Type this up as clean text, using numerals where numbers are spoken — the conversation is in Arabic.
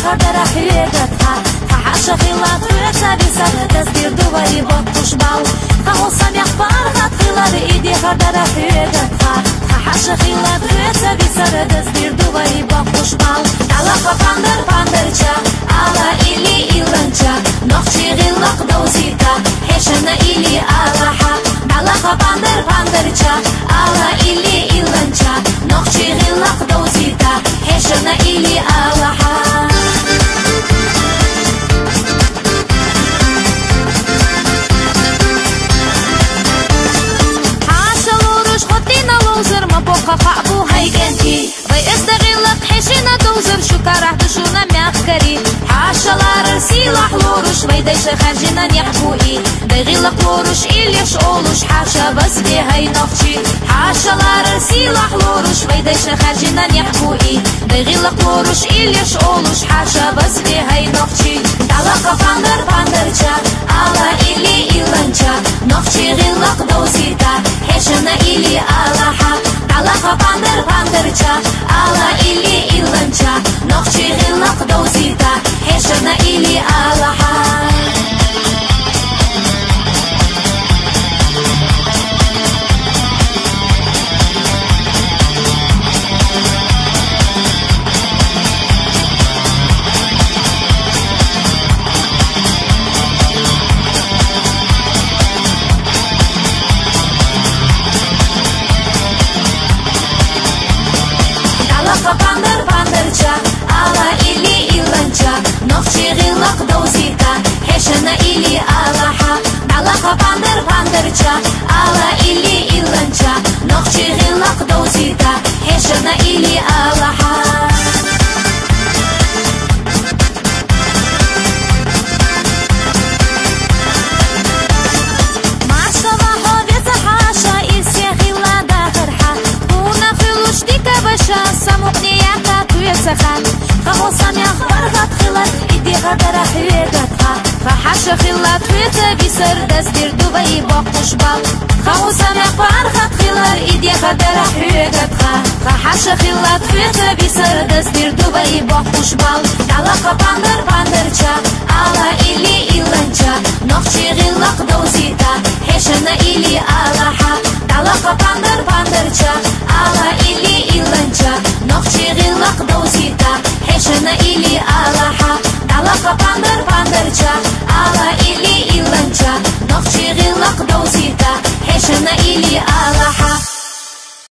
غدر حياتها فحش خلاط بسر تسدير دوبي بطش باو خو سميح بارغت خلال ايدي غدر حياتها فحش خلاط بسر تسدير دوبي بطش باو طلق باندرچا على إلي إلانچا نخشي غلق دوزيتا حشنا إلي آلاحا طلق باندرچا على إلي إلانچا نخشي غلق دوزيتا حشنا إلي آلاحا قابو هيجنتي ويستغلق حشينا دوزر شو كره دشونا ميخكري حاشلار سلاح لورش ويديش خرجنا نحبوئي دغلق لورش إليش أولوش حاشا بس بي هاي نخشي حاشلار سلاح لورش ويديش خرجنا نحبوئي دغلق لورش إليش أولوش حاشا بس بي هاي نخشي طلق باندرچا على إلي إلانچا نخشي غلق دوزيتا حشنا إلي آلاحا طلق باندرچا على إلي إلانچا نخشي غلق دوزيتا حشنا إلي آلاحا باندرچا على إلي إلانچا نخشي غلق دوزيتا حشنا إلي آلاحا طلق باندرچا على إلي إلانچا نخشي غلق دوزيتا حشنا إلي آلاحا خو سميح بارغت خلال ايدي غدر حياتها فحش خلال تويتا بسر تسدير دوبي بطش باو خو سميح بارغت خلال ايدي غدر حياتها فحش خلال تويتا بسر تسدير دوبي بطش باو طلق باندرچا على إلي إلانچا نخشي غلق دوزيتا حشنا إلي آلاحا طلق باندرچا على إلي إلانچا نخشي غلق دوزيتا حشنا إلي آلاحا طلق باندرچا على إلي إلانچا نخشي غلق دوزيتا حشنا إلي آلاحا